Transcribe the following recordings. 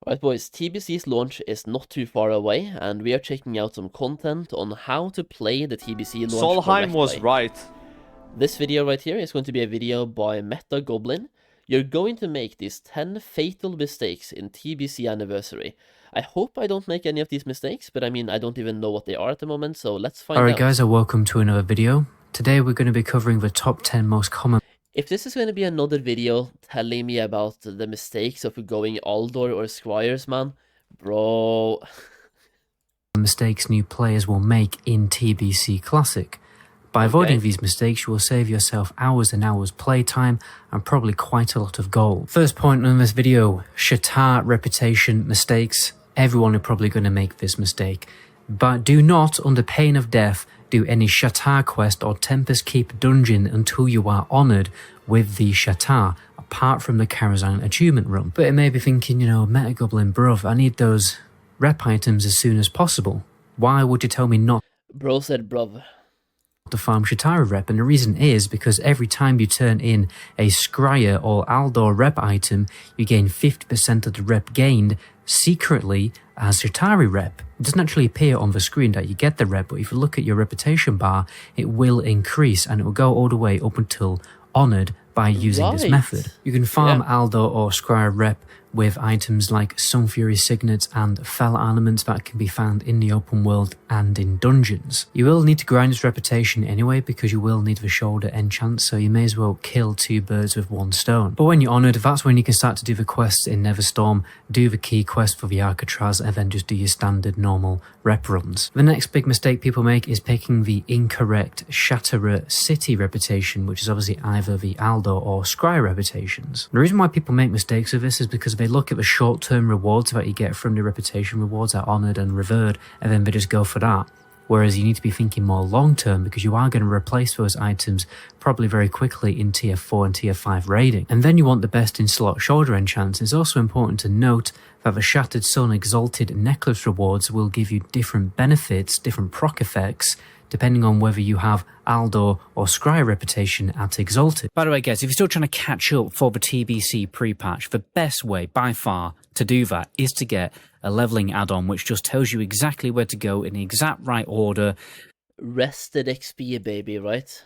Right boys, TBC's launch is not too far away, and we are checking out some content on how to play the TBC launch Solheim was correctly. right. This video right here is going to be a video by Meta Goblin. You're going to make these 10 fatal mistakes in TBC Anniversary. I hope I don't make any of these mistakes, but I mean, I don't even know what they are at the moment, so let's find out. Alright guys, and welcome to another video. Today we're going to be covering the top 10 most common If this is going to be another video telling me about the mistakes of going Aldor or Squires, man, bro... mistakes new players will make in TBC Classic. By avoiding these mistakes, you will save yourself hours and hours playtime and probably quite a lot of gold. First point on this video, Shatar reputation mistakes. Everyone is probably going to make this mistake. But do not, under pain of death, do any Shatar quest or Tempest Keep dungeon until you are honoured with the Shatar, apart from the Karazhan achievement run. But it may be thinking, you know, Meta Goblin, bruv, I need those rep items as soon as possible. Why would you tell me not Bro said bruv. to farm Shatar rep? And the reason is because every time you turn in a Scryer or Aldor rep item, you gain 50% of the rep gained secretly as Shatari rep. It doesn't actually appear on the screen that you get the rep, but if you look at your reputation bar, it will increase and it will go all the way up until honoured by using this method. You can farm Aldor or Scryer rep with items like Sunfury Signets and Fell Elements that can be found in the open world and in dungeons. You will need to grind this reputation anyway because you will need the shoulder enchant, so you may as well kill two birds with one stone. But when you're honoured, that's when you can start to do the quests in Neverstorm, do the key quest for the Alcatraz, and then just do your standard normal rep runs. The next big mistake people make is picking the incorrect Shatterer City reputation, which is obviously either the Aldor or Scryer reputations. The reason why people make mistakes of this is because they look at the short-term rewards that you get from the reputation rewards at honoured and revered, and then they just go for that. Whereas you need to be thinking more long-term because you are going to replace those items probably very quickly in tier 4 and tier 5 raiding. And then you want the best in slot shoulder enchants. It's also important to note that the Shattered Sun Exalted Necklace rewards will give you different benefits, different proc effects, depending on whether you have Aldor or Scryer reputation at Exalted. By the way guys, if you're still trying to catch up for the TBC pre-patch, the best way by far to do that is to get a leveling add-on which just tells you exactly where to go in the exact right order. Rested XP, baby, right?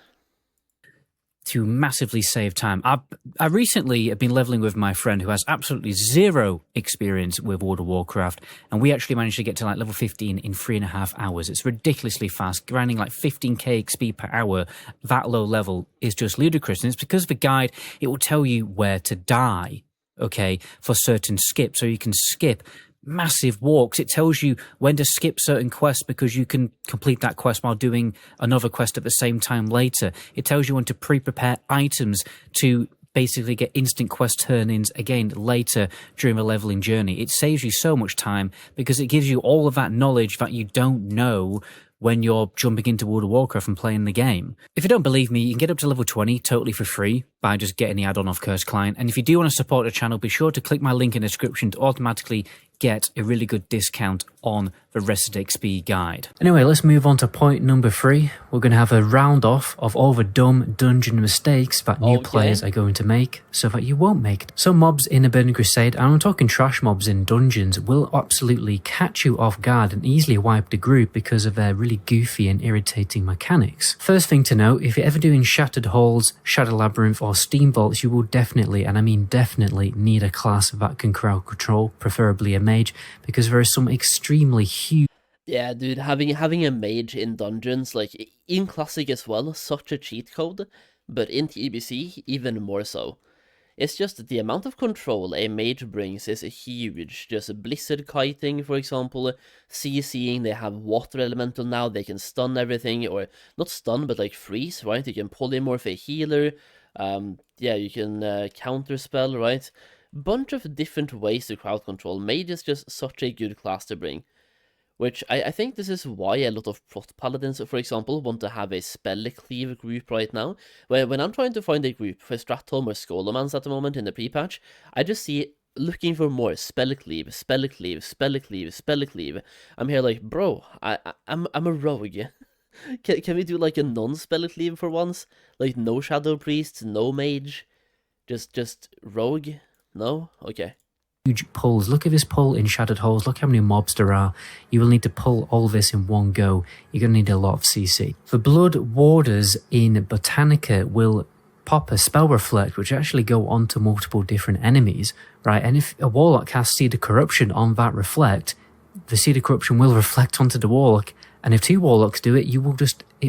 To massively save time. I recently have been leveling with my friend who has absolutely zero experience with World of Warcraft, and we actually managed to get to like level 15 in 3.5 hours. It's ridiculously fast, grinding like 15k XP per hour. That low level is just ludicrous, and it's because of the guide. It will tell you where to die, okay, for certain skips, so you can skip massive walks. It tells you when to skip certain quests because you can complete that quest while doing another quest at the same time later. It tells you when to pre-prepare items to basically get instant quest turn-ins again later during the leveling journey. It saves you so much time because it gives you all of that knowledge that you don't know when you're jumping into World of Warcraft and playing the game. If you don't believe me, you can get up to level 20 totally for free by just getting the add-on off Curse Client. And if you do want to support the channel, be sure to click my link in the description to automatically get a really good discount on the Rested XP guide. Anyway, let's move on to point number 3. We're going to have a round off of all the dumb dungeon mistakes that new players are going to make so that you won't make. Some mobs in a Burning Crusade, and I'm talking trash mobs in dungeons, will absolutely catch you off guard and easily wipe the group because of their really goofy and irritating mechanics. First thing to note, if you're ever doing Shattered Halls, Shadow Labyrinth or Steam Vaults, you will definitely, and I mean definitely, need a class that can crowd control, preferably a mage, because there is some extremely huge... Yeah, dude, having a mage in dungeons, like, in Classic as well, such a cheat code, but in TBC, even more so. It's just the amount of control a mage brings is huge. Just blizzard kiting, for example, CCing, they have water elemental now, they can stun everything, or not stun, but like freeze, right? You can polymorph a healer, yeah, you can counterspell, right? Bunch of different ways to crowd control. Mage is just such a good class to bring. Which I think this is why a lot of prot paladins, for example, want to have a spell cleave group right now. When I'm trying to find a group for Stratholm or Skolomans at the moment in the pre-patch, I just see looking for more spell cleave, spell cleave, spell cleave, spell cleave. I'm here like, bro, I'm a rogue. Can we do like a non-spell cleave for once? Like no shadow priest, no mage, just rogue? No? Okay. huge pulls. Look at this pull in Shattered Halls. Look how many mobs there are. You will need to pull all this in one go. You're going to need a lot of CC. The Blood Warders in Botanica will pop a spell reflect, which actually go onto multiple different enemies, right? And if a warlock casts Seed of Corruption on that reflect, the Seed of Corruption will reflect onto the warlock. And if 2 warlocks do it, it will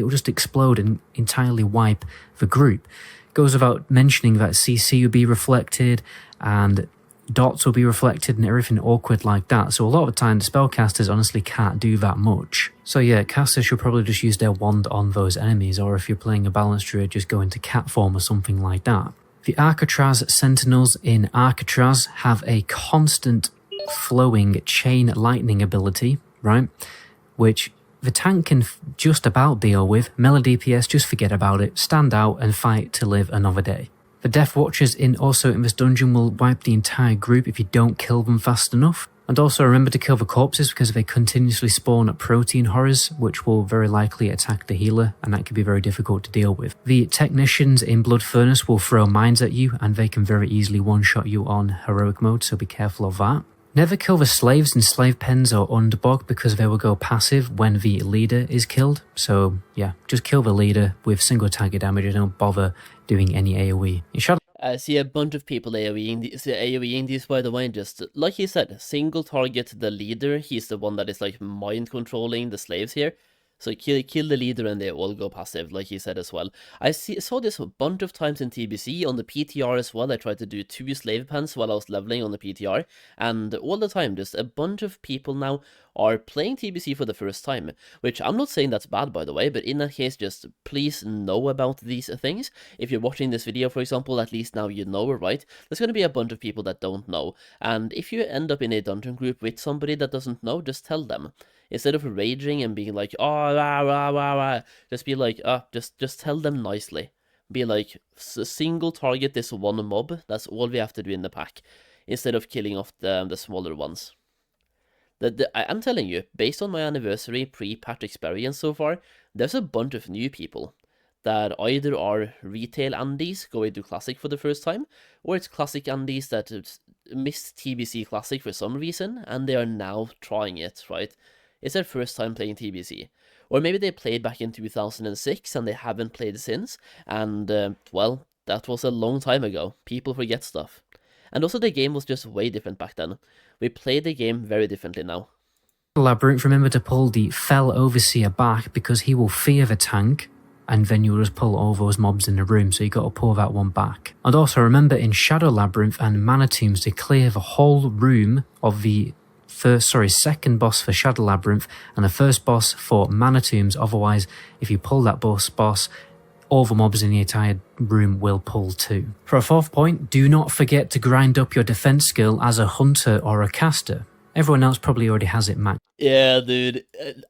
just explode and entirely wipe the group. Goes without mentioning that CC will be reflected and dots will be reflected and everything awkward like that. So a lot of the time, the spellcasters honestly can't do that much. So yeah, casters should probably just use their wand on those enemies, or if you're playing a balanced druid, just go into cat form or something like that. The Alcatraz Sentinels in Alcatraz have a constant flowing chain lightning ability, right? Which the tank can just about deal with. Melee DPS, just forget about it. Stand out and fight to live another day. The Death Watchers in this dungeon will wipe the entire group if you don't kill them fast enough. And also remember to kill the corpses because they continuously spawn protein horrors, which will very likely attack the healer, and that can be very difficult to deal with. The Technicians in Blood Furnace will throw mines at you, and they can very easily one-shot you on heroic mode, so be careful of that. Never kill the slaves in slave pens or underbog because they will go passive when the leader is killed. So yeah, just kill the leader with single target damage and don't bother doing any AoE. I see a bunch of people AoEing these, by the way, and just, like he said, single target the leader. He's the one that is like mind controlling the slaves here. So kill the leader and they all go passive, like he said as well. I saw this a bunch of times in TBC, on the PTR as well. I tried to do 2 slave pens while I was leveling on the PTR, and all the time, just a bunch of people now are playing TBC for the first time, which I'm not saying that's bad, by the way, but in that case, just please know about these things. If you're watching this video, for example, at least now you know, right? There's going to be a bunch of people that don't know, and if you end up in a dungeon group with somebody that doesn't know, just tell them. Instead of raging and being like, oh, rah, rah, rah, rah, just be like, just tell them nicely. Be like, single target this one mob, that's all we have to do in the pack, instead of killing off the smaller ones. I'm telling you, based on my anniversary pre-patch experience so far, there's a bunch of new people that either are retail Andes going to Classic for the first time, or it's Classic Andes that missed TBC Classic for some reason, and they are now trying it, right? It's their first time playing TBC. Or maybe they played back in 2006 and they haven't played since, and, well, that was a long time ago. People forget stuff. And also the game was just way different back then. We play the game very differently now. Labyrinth, remember to pull the Fell Overseer back because he will fear the tank, and then you'll just pull all those mobs in the room, so you got to pull that one back. And also remember in Shadow Labyrinth and Mana Tombs to clear the whole room of the second boss for Shadow Labyrinth and the first boss for Mana Tombs. Otherwise, if you pull that boss, all the mobs in the entire room will pull too. For a 4th point, do not forget to grind up your defense skill as a hunter or a caster. Everyone else probably already has it maxed. Yeah, dude,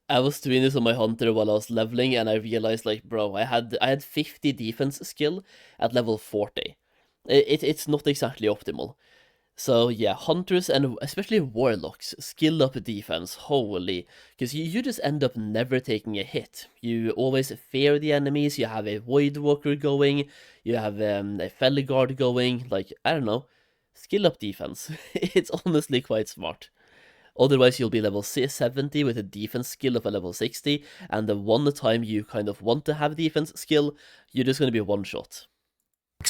I was doing this on my hunter while I was leveling, and I realized, like, bro, I had 50 defense skill at level 40. It's not exactly optimal. So yeah, hunters and especially warlocks, skill up defense, holy, because you just end up never taking a hit. You always fear the enemies, you have a Void Walker going, you have a Felly Guard going, like, I don't know, skill up defense. It's honestly quite smart. Otherwise you'll be level 70 with a defense skill of a level 60, and the one time you kind of want to have defense skill, you're just going to be one shot.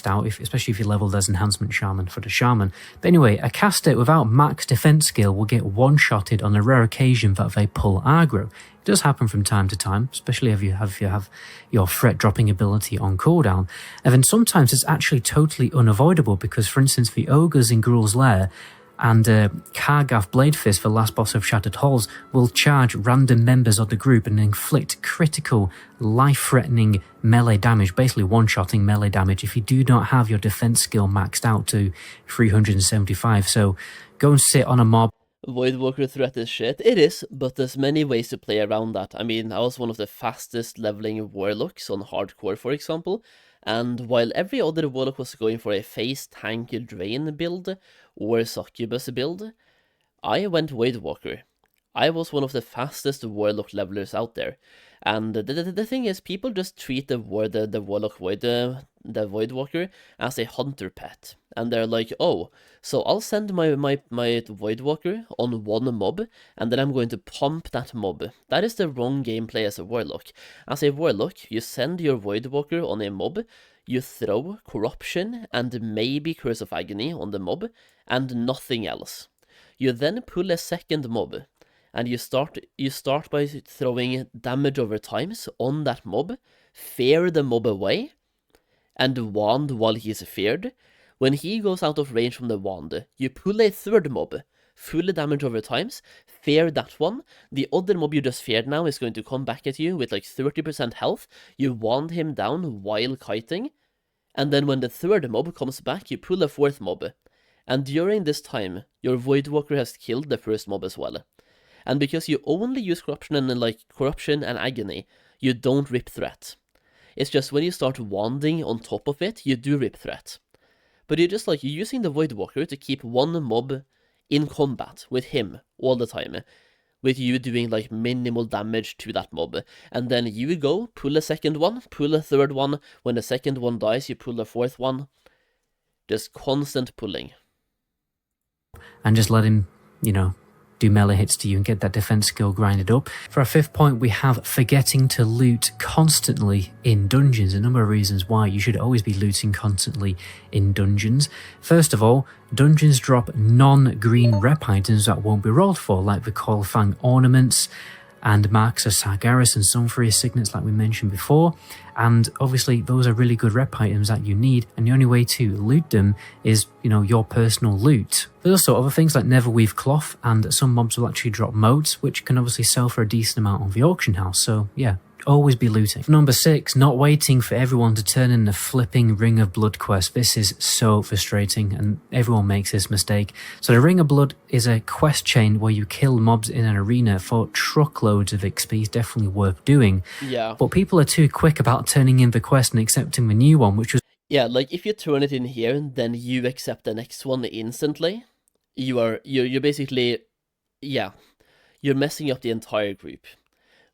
Out, especially if you leveled as Enhancement Shaman for the Shaman. But anyway, a caster without max defense skill will get one-shotted on a rare occasion that they pull aggro. It does happen from time to time, especially if you have your threat dropping ability on cooldown. And then sometimes it's actually totally unavoidable because, for instance, the Ogres in Gruul's Lair and Kargath Bladefist, the last boss of Shattered Halls, will charge random members of the group and inflict critical, life-threatening melee damage, basically one-shotting melee damage if you do not have your defense skill maxed out to 375. So go and sit on a mob. Void Walker threat is shit. It is, but there's many ways to play around that. I mean, I was one of the fastest leveling warlocks on hardcore, for example, and while every other warlock was going for a face tank drain build or succubus build, I went Void Walker. I was one of the fastest warlock levelers out there. And the thing is, people just treat the warlock void, the voidwalker as a hunter pet, and they're like, oh, so I'll send my voidwalker on one mob, and then I'm going to pump that mob. That is the wrong gameplay as a warlock. As a warlock, you send your voidwalker on a mob, you throw corruption and maybe curse of agony on the mob, and nothing else. You then pull a second mob, and you start by throwing damage over times on that mob, fear the mob away, and wand while he's feared. When he goes out of range from the wand, you pull a third mob, full damage over times, fear that one. The other mob you just feared now is going to come back at you with like 30% health. You wand him down while kiting, and then when the third mob comes back, you pull a fourth mob. And during this time, your Voidwalker has killed the first mob as well. And because you only use corruption and agony, you don't rip threat. It's just when you start wanding on top of it, you do rip threat. But you're just like, you're using the Voidwalker to keep one mob in combat with him all the time, with you doing like minimal damage to that mob. And then you go, pull a second one, pull a third one. When the second one dies, you pull a fourth one. Just constant pulling. And just let him, do melee hits to you and get that defense skill grinded up. For our fifth point, we have forgetting to loot constantly in dungeons. A number of reasons why you should always be looting constantly in dungeons. First of all, dungeons drop non-green rep items that won't be rolled for, like the Coilfang ornaments and marks of Sargeras and Sunfury signets like we mentioned before. And obviously those are really good rep items that you need, and the only way to loot them is, your personal loot. There's also other things like Neverweave Cloth, and some mobs will actually drop motes, which can obviously sell for a decent amount on the auction house, so yeah. Always be looting. Number 6, not waiting for everyone to turn in the flipping Ring of Blood quest. This is so frustrating and everyone makes this mistake. So the Ring of Blood is a quest chain where you kill mobs in an arena for truckloads of XP. It's definitely worth doing. Yeah. But people are too quick about turning in the quest and accepting the new one, which was... Yeah, like if you turn it in here, then you accept the next one instantly. You're basically... Yeah. You're messing up the entire group.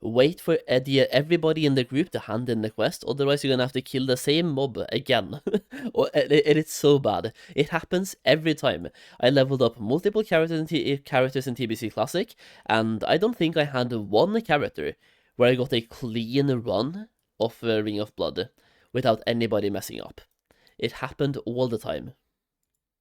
Wait for everybody in the group to hand in the quest, otherwise you're gonna have to kill the same mob again. It's so bad. It happens every time. I leveled up multiple characters in TBC Classic, and I don't think I had one character where I got a clean run of Ring of Blood without anybody messing up. It happened all the time.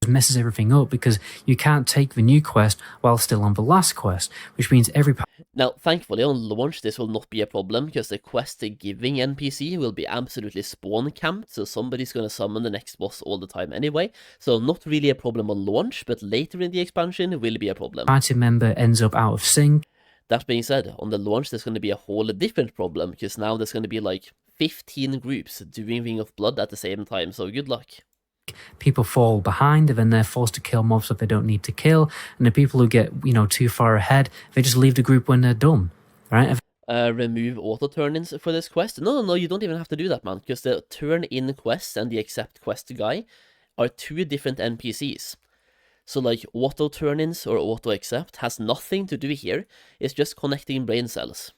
Messes everything up because you can't take the new quest while still on the last quest, which means every... Now, thankfully, on launch, this will not be a problem, because the quest giving NPC will be absolutely spawn camped, so somebody's gonna summon the next boss all the time anyway, so not really a problem on launch, but later in the expansion, it will be a problem. Party member ends up out of sync. That being said, on the launch, there's gonna be a whole different problem, because now there's gonna be like 15 groups doing Ring of Blood at the same time, so good luck. People fall behind and then they're forced to kill mobs that they don't need to kill, and the people who get too far ahead, they just leave the group when they're done, right? Remove auto turn-ins for this quest. No, you don't even have to do that, man, because the turn-in quest and the accept quest guy are two different NPCs. So like auto turn-ins or auto accept has nothing to do here. It's just connecting brain cells.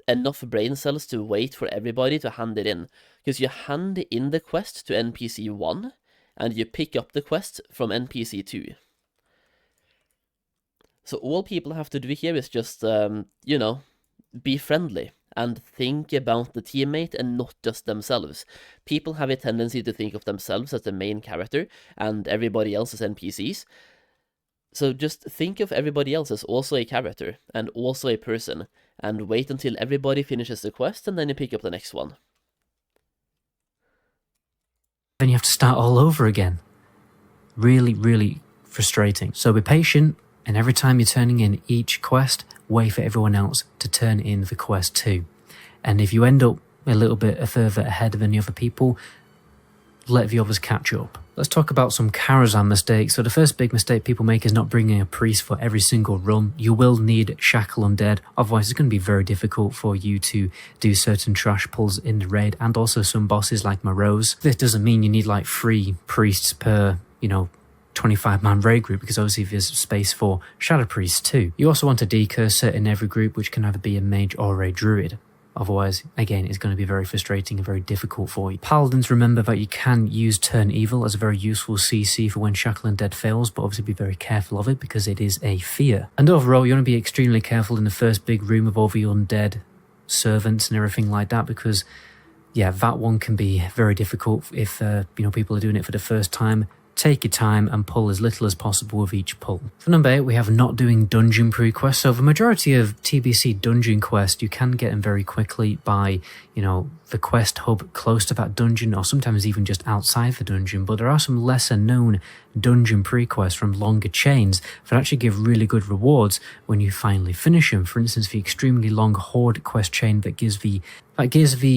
Enough brain cells to wait for everybody to hand it in, because you hand in the quest to NPC 1 and you pick up the quest from NPC 2. So all people have to do here is just, be friendly and think about the teammate and not just themselves. People have a tendency to think of themselves as the main character and everybody else as NPCs. So just think of everybody else as also a character and also a person, and wait until everybody finishes the quest and then you pick up the next one. Then you have to start all over again. Really, really frustrating. So be patient, and every time you're turning in each quest, wait for everyone else to turn in the quest too. And if you end up a little bit further ahead than the other people, let the others catch up. Let's talk about some Karazhan mistakes. So the first big mistake people make is not bringing a priest for every single run. You will need Shackle Undead, otherwise it's going to be very difficult for you to do certain trash pulls in the raid, and also some bosses like Morose. This doesn't mean you need like 3 priests per, 25-man raid group, because obviously there's space for Shadow Priests too. You also want a decursor in every group, which can either be a mage or a druid. Otherwise, again, it's going to be very frustrating and very difficult for you. Paladins, remember that you can use Turn Evil as a very useful CC for when Shackle Undead fails, but obviously be very careful of it because it is a fear. And overall, you want to be extremely careful in the first big room of all the undead servants and everything like that, because yeah, that one can be very difficult if people are doing it for the first time. Take your time and pull as little as possible with each pull. For number 8, we have not doing dungeon pre-quests. So the majority of TBC dungeon quests, you can get them very quickly by, the quest hub close to that dungeon, or sometimes even just outside the dungeon. But there are some lesser known dungeon pre-quests from longer chains that actually give really good rewards when you finally finish them. For instance, the extremely long Horde quest chain that gives the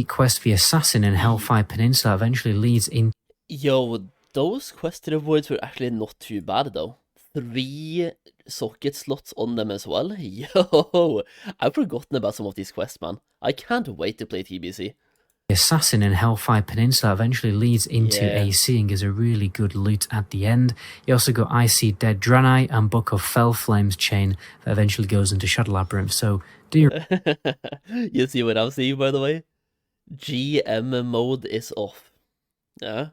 quest the Assassin in Hellfire Peninsula eventually leads in. Those quest rewards were actually not too bad though. 3 socket slots on them as well. Yo, I've forgotten about some of these quests, man. I can't wait to play TBC. The Assassin in Hellfire Peninsula eventually leads into AC and gives a really good loot at the end. You also got I See Dead Draenei and Book of Fell Flames chain that eventually goes into Shadow Labyrinth. So do you... You see what I'm seeing, by the way? GM mode is off. Yeah.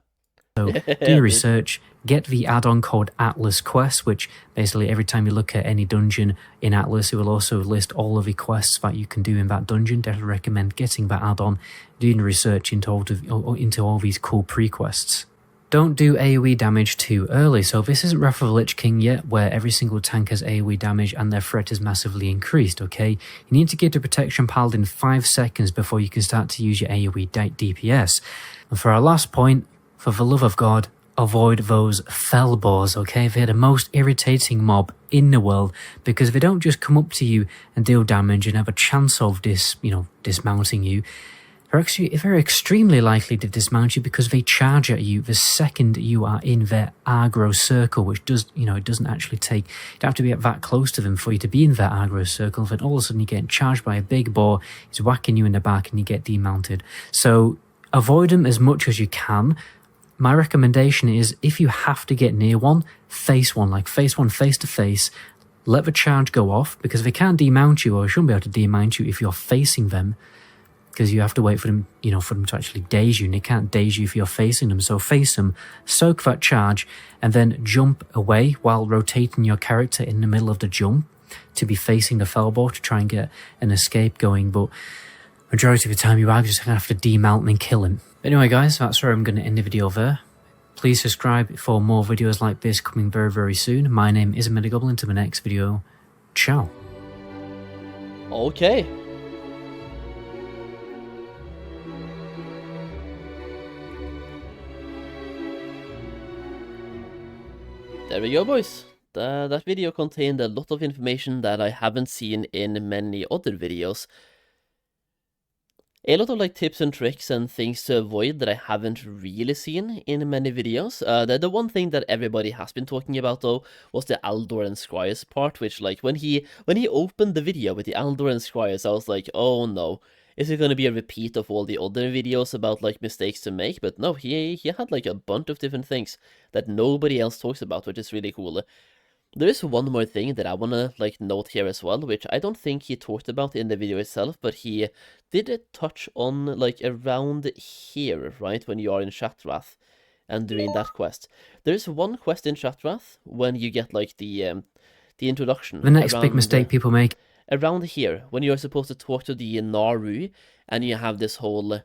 So do your research, get the add-on called Atlas Quest, which basically every time you look at any dungeon in Atlas, it will also list all of the quests that you can do in that dungeon. Definitely recommend getting that add-on, doing research into all these cool pre-quests. Don't do AoE damage too early. So this isn't Wrath of the Lich King yet, where every single tank has AoE damage and their threat is massively increased, okay? You need to give the Protection Paladin 5 seconds before you can start to use your AoE DPS. And for our last point, for the love of God, avoid those Fellboars, okay? They're the most irritating mob in the world because they don't just come up to you and deal damage and have a chance of dismounting you. They're extremely likely to dismount you because they charge at you the second you are in their aggro circle, which it doesn't actually take, you'd have to be that close to them for you to be in their aggro circle. Then all of a sudden you're getting charged by a big boar, he's whacking you in the back and you get demounted. So avoid them as much as you can. My recommendation is, if you have to get near one, face one face to face, let the charge go off, because they can't demount you, or shouldn't be able to demount you if you're facing them, because you have to wait for them, for them to actually daze you, and they can't daze you if you're facing them. So face them, soak that charge, and then jump away while rotating your character in the middle of the jump to be facing the Fellboar to try and get an escape going. But majority of the time you are just going to have to demount and kill him. Anyway guys, that's where I'm going to end the video there. Please subscribe for more videos like this coming very, very soon. My name is Medigoblin. Until the next video, ciao. Okay. There we go, boys. That video contained a lot of information that I haven't seen in many other videos. A lot of tips and tricks and things to avoid that I haven't really seen in many videos. The one thing that everybody has been talking about though was the Aldor and Squires part, which when he opened the video with the Aldor and Squires, I was like, oh no, is it going to be a repeat of all the other videos about mistakes to make? But no, he had a bunch of different things that nobody else talks about, which is really cool. There is one more thing that I want to note here as well, which I don't think he talked about in the video itself, but he did touch on around here, right, when you are in Shattrath and doing that quest. There is one quest in Shattrath when you get the introduction. The next big mistake people make. Around here, when you're supposed to talk to the Naru, and you have this whole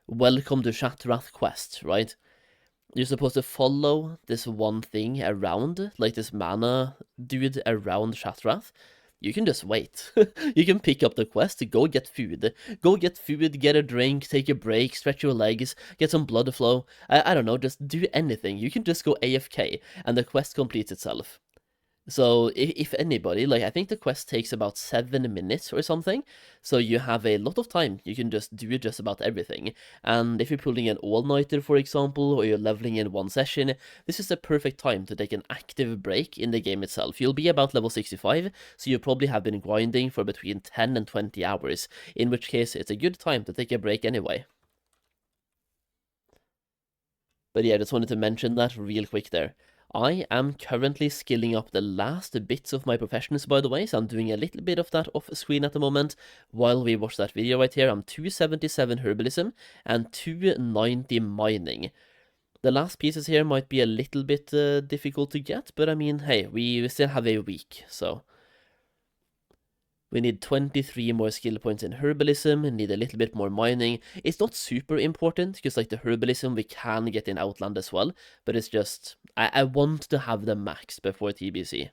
Welcome to Shattrath quest, right? You're supposed to follow this one thing around, this mana dude around Shattrath. You can just wait. You can pick up the quest, go get food, get a drink, take a break, stretch your legs, get some blood flow. I don't know, just do anything. You can just go AFK, and the quest completes itself. So if anybody, I think the quest takes about 7 minutes or something, so you have a lot of time. You can just do just about everything. And if you're pulling an all-nighter, for example, or you're leveling in one session, this is the perfect time to take an active break in the game itself. You'll be about level 65, so you probably have been grinding for between 10 and 20 hours, in which case it's a good time to take a break anyway. But yeah, I just wanted to mention that real quick there. I am currently skilling up the last bits of my professions, by the way, so I'm doing a little bit of that off screen at the moment while we watch that video right here. I'm 277 herbalism and 290 mining. The last pieces here might be a little bit difficult to get, but I mean, hey, we still have a week, so... We need 23 more skill points in herbalism, need a little bit more mining. It's not super important, because like the herbalism we can get in Outland as well, but it's just, I want to have them maxed before TBC.